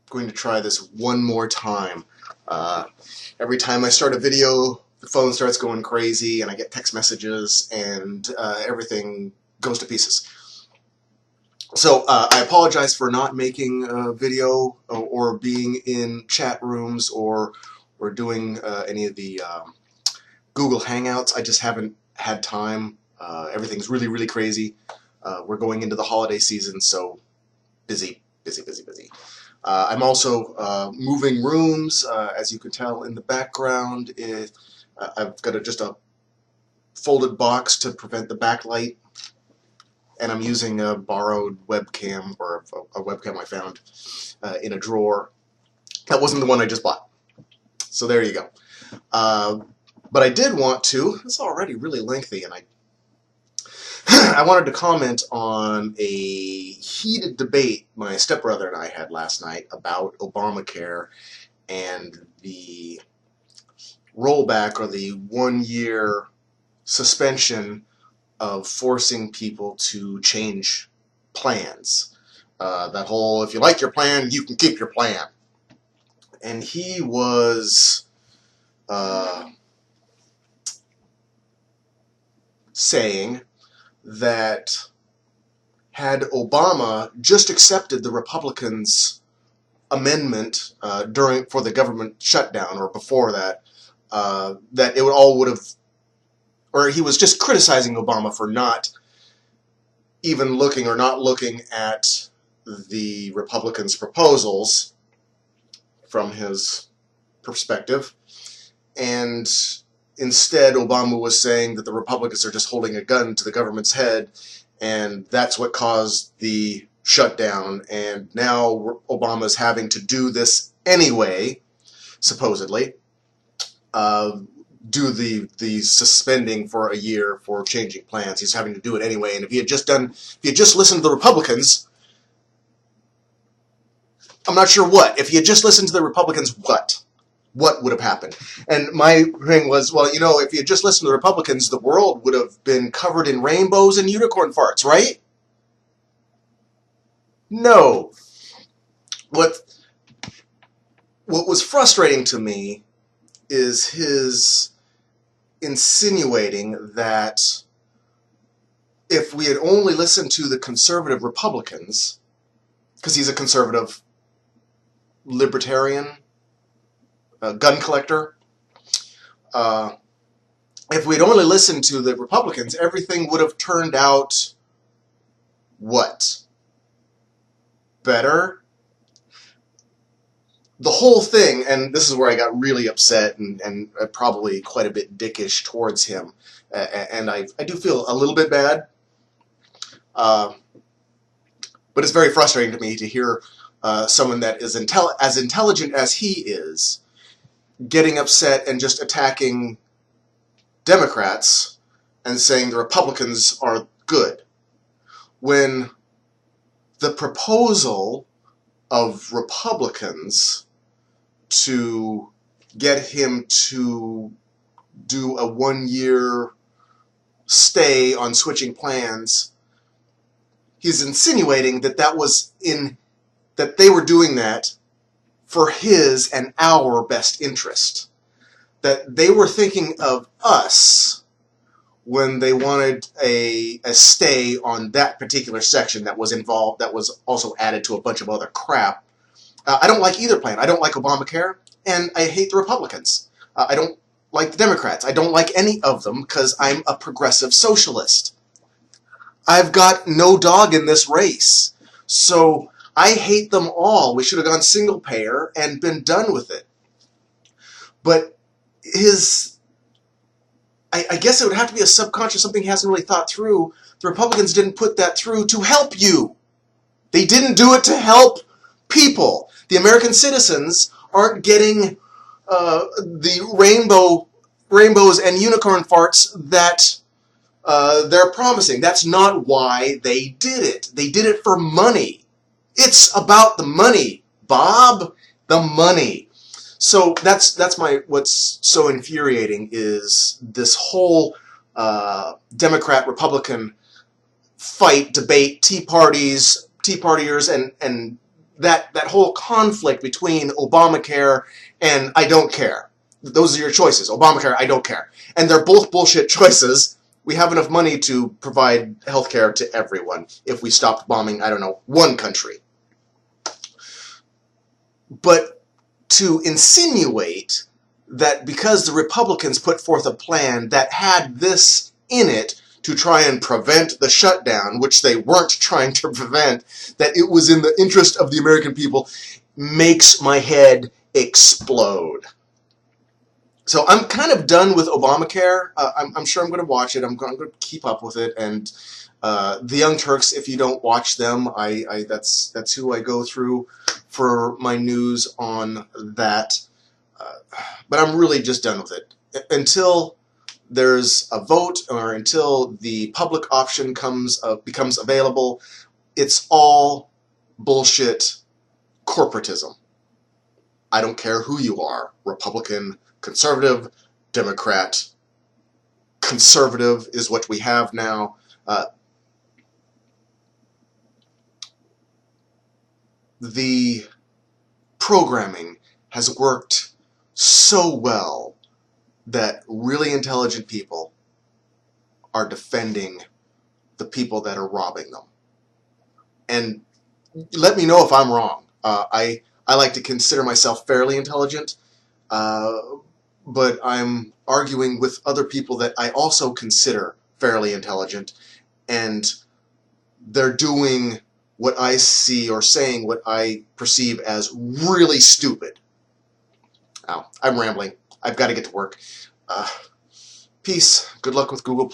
going to try this one more time. Every time I start a video, the phone starts going crazy, and I get text messages, and everything goes to pieces. So I apologize for not making a video or being in chat rooms or doing any of the Google Hangouts. I just haven't had time. Everything's really, really crazy. We're going into the holiday season, so busy, busy, busy, busy. I'm also moving rooms, as you can tell in the background. I've got just a folded box to prevent the backlight, and I'm using a borrowed webcam, or a webcam I found in a drawer. That wasn't the one I just bought. So there you go. But I did want to, it's already really lengthy, and I wanted to comment on a heated debate my stepbrother and I had last night about Obamacare and the rollback, or the 1-year suspension of forcing people to change plans. That whole, if you like your plan, you can keep your plan. And he was saying that had Obama just accepted the Republicans' amendment for the government shutdown, or before that, that it would have, or he was just criticizing Obama for not even looking, or not looking at the Republicans' proposals from his perspective, and instead Obama was saying that the Republicans are just holding a gun to the government's head, and that's what caused the shutdown, and now Obama's having to do this anyway, supposedly, do the suspending for a year for changing plans. He's having to do it anyway, and if he had just listened to the Republicans, I'm not sure what. If he had just listened to the Republicans, what would have happened? And my thing was, well, you know, if he had just listened to the Republicans, the world would have been covered in rainbows and unicorn farts, right? No. What was frustrating to me is his insinuating that if we had only listened to the conservative Republicans, because he's a conservative libertarian, gun collector, if we'd only listened to the Republicans, everything would have turned out what? Better? The whole thing, and this is where I got really upset and probably quite a bit dickish towards him, and I do feel a little bit bad, but it's very frustrating to me to hear someone that is as intelligent as he is getting upset and just attacking Democrats and saying the Republicans are good, when the proposal of Republicans to get him to do a 1-year stay on switching plans, he's insinuating that that they were doing that for his and our best interest. That they were thinking of us when they wanted a stay on that particular section that was involved, that was also added to a bunch of other crap. I don't like either plan. I don't like Obamacare, and I hate the Republicans. I don't like the Democrats. I don't like any of them because I'm a progressive socialist. I've got no dog in this race. So I hate them all. We should have gone single payer and been done with it. But I guess it would have to be a subconscious, something he hasn't really thought through. The Republicans didn't put that through to help you. They didn't do it to help people. The American citizens aren't getting the rainbows and unicorn farts that they're promising. That's not why they did it. They did it for money. It's about the money, Bob. The money. So that's what's so infuriating is this whole Democrat-Republican fight, debate, Tea Partiers, and that whole conflict between Obamacare and I don't care. Those are your choices. Obamacare, I don't care. And they're both bullshit choices. We have enough money to provide health care to everyone if we stopped bombing, I don't know, one country. But to insinuate that because the Republicans put forth a plan that had this in it to try and prevent the shutdown, which they weren't trying to prevent, that it was in the interest of the American people, makes my head explode. So I'm kind of done with Obamacare. I'm sure I'm going to watch it. I'm going to keep up with it. And the Young Turks, if you don't watch them, that's who I go through for my news on that. But I'm really just done with it. Until there's a vote or until the public option becomes available, it's all bullshit corporatism. I don't care who you are, Republican, conservative, Democrat. Conservative is what we have now. The programming has worked so well that really intelligent people are defending the people that are robbing them. And let me know if I'm wrong. I like to consider myself fairly intelligent, but I'm arguing with other people that I also consider fairly intelligent, and they're doing what I see or saying what I perceive as really stupid. Ow, I'm rambling. I've got to get to work. Peace. Good luck with Google+.